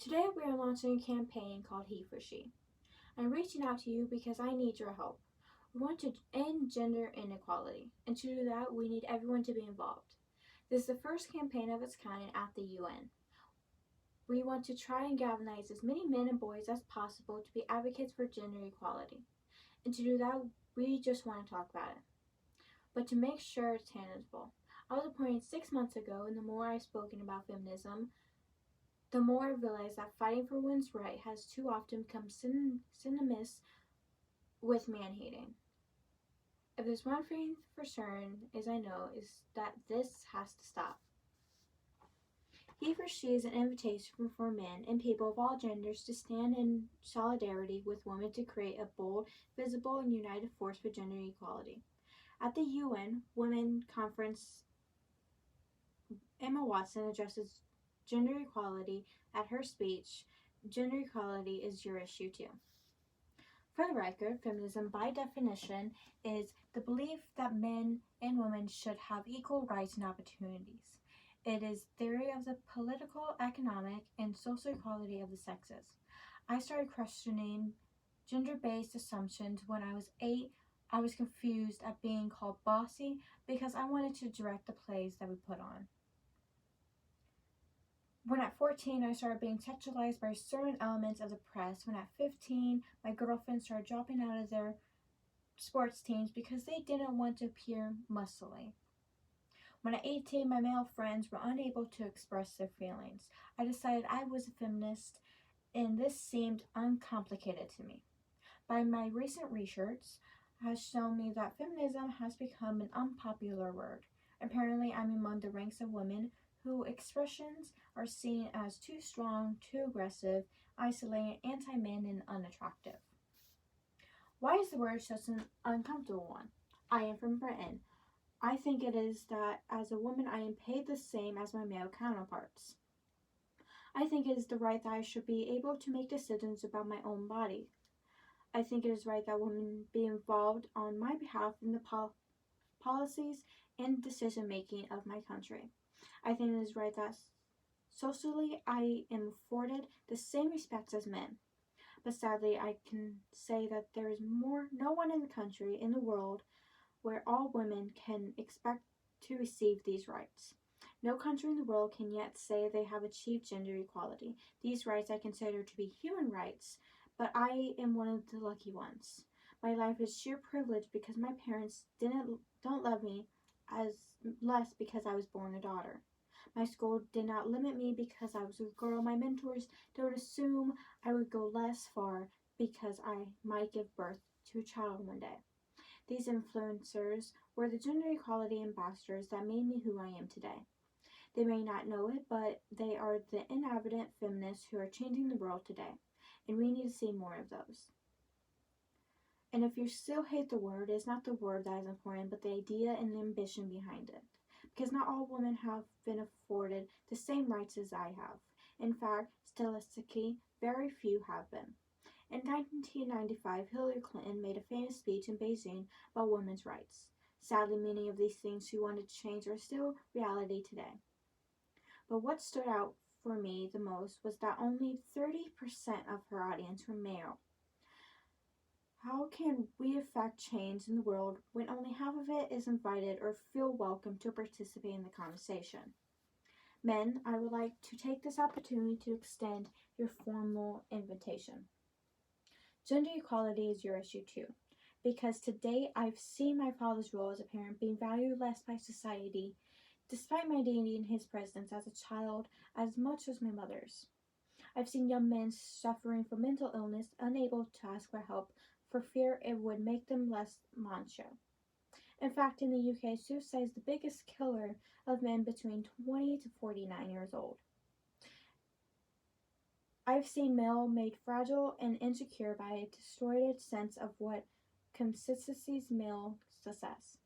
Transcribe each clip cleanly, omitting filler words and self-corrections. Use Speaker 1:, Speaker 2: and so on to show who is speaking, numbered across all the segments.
Speaker 1: Today we are launching a campaign called He for She. I'm reaching out to you because I need your help. We want to end gender inequality, and to do that, we need everyone to be involved. This is the first campaign of its kind at the UN. We want to try and galvanize as many men and boys as possible to be advocates for gender equality. And to do that, we just want to talk about it. But to make sure it's tangible, I was appointed 6 months ago, and the more I've spoken about feminism, the more I realize that fighting for women's right has too often become synonymous with man-hating. If there's one thing for certain, as I know, is that this has to stop. He for She is an invitation for men and people of all genders to stand in solidarity with women to create a bold, visible, and united force for gender equality. At the UN Women Conference, Emma Watson addresses gender equality at her speech, "Gender equality is your issue too." For the record, feminism by definition is the belief that men and women should have equal rights and opportunities. It is theory of the political, economic, and social equality of the sexes. I started questioning gender-based assumptions when I was 8. I was confused at being called bossy because I wanted to direct the plays that we put on. When at 14, I started being sexualized by certain elements of the press. When at 15, my girlfriends started dropping out of their sports teams because they didn't want to appear muscly. When at 18, my male friends were unable to express their feelings. I decided I was a feminist, and this seemed uncomplicated to me. By my recent research has shown me that feminism has become an unpopular word. Apparently, I'm among the ranks of women whose expressions are seen as too strong, too aggressive, isolating, anti-men, and unattractive. Why is the word such an uncomfortable one? I am from Britain. I think it is that as a woman I am paid the same as my male counterparts. I think it is the right that I should be able to make decisions about my own body. I think it is right that women be involved on my behalf in the policies and decision making of my country. I think it is right that socially I am afforded the same respect as men. But sadly, I can say that there is no one in the country, in the world, where all women can expect to receive these rights. No country in the world can yet say they have achieved gender equality. These rights I consider to be human rights, but I am one of the lucky ones. My life is sheer privilege because my parents don't love me as less because I was born a daughter. My school did not limit me because I was a girl. My mentors don't assume I would go less far because I might give birth to a child one day. These influencers were the gender equality ambassadors that made me who I am today. They may not know it, but they are the innovative feminists who are changing the world today, and we need to see more of those. And if you still hate the word, it's not the word that is important, but the idea and the ambition behind it. Because not all women have been afforded the same rights as I have. In fact, statistically, very few have been. In 1995, Hillary Clinton made a famous speech in Beijing about women's rights. Sadly, many of these things she wanted to change are still reality today. But what stood out for me the most was that only 30% of her audience were male. How can we affect change in the world when only half of it is invited or feel welcome to participate in the conversation? Men, I would like to take this opportunity to extend your formal invitation. Gender equality is your issue too, because to date I've seen my father's role as a parent being valued less by society, despite my dignity in his presence as a child as much as my mother's. I've seen young men suffering from mental illness, unable to ask for help for fear it would make them less macho. In fact, in the UK, suicide is the biggest killer of men between 20 to 49 years old. I've seen men made fragile and insecure by a distorted sense of what constitutes male success.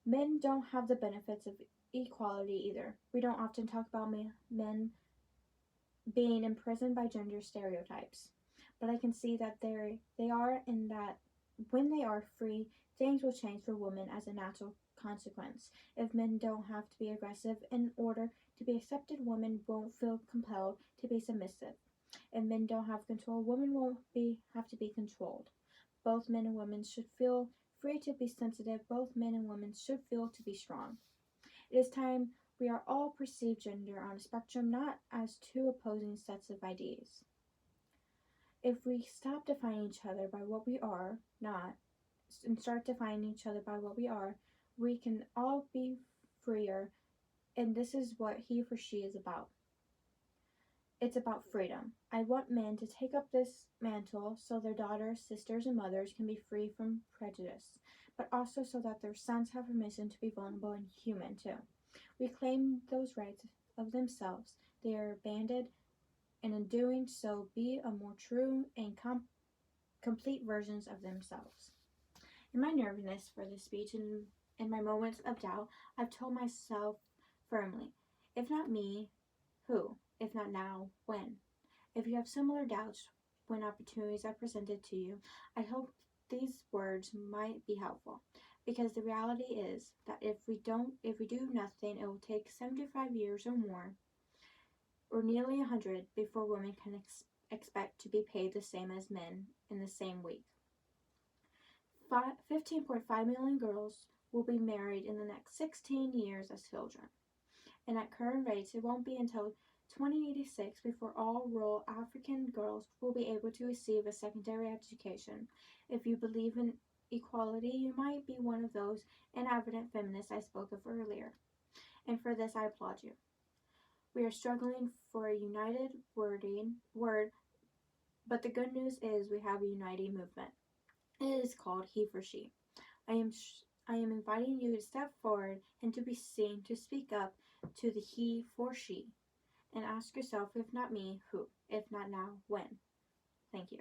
Speaker 1: Men don't have the benefits of equality either. We don't often talk about men being imprisoned by gender stereotypes. But I can see that they are, and that when they are free, things will change for women as a natural consequence. If men don't have to be aggressive in order To be accepted, women won't feel compelled to be submissive. If men don't have control, women won't have to be controlled. Both men and women should feel free to be sensitive. Both men and women should feel to be strong. It is time we are all perceived gender on a spectrum, not as two opposing sets of ideas. If we stop defining each other by what we are not, and start defining each other by what we are, we can all be freer, and this is what he for she is about. It's about freedom. I want men to take up this mantle so their daughters, sisters, and mothers can be free from prejudice, but also so that their sons have permission to be vulnerable and human too. We claim those rights of themselves. They are banded, and in doing so, be a more true and complete versions of themselves. In my nervousness for this speech and in my moments of doubt, I've told myself firmly, if not me, who? If not now, when? If you have similar doubts when opportunities are presented to you, I hope these words might be helpful. Because the reality is that if we do nothing, it will take 75 years or more, or nearly 100, before women can expect to be paid the same as men in the same week. 15.5 million girls will be married in the next 16 years as children. And at current rates, it won't be until 2086 before all rural African girls will be able to receive a secondary education. If you believe in equality, you might be one of those inadvertent feminists I spoke of earlier. And for this, I applaud you. We are struggling for a united word, but the good news is we have a uniting movement. It is called He for She. I am inviting you to step forward and to be seen, to speak up to the he for she, and ask yourself, if not me, who? If not now, when? Thank you.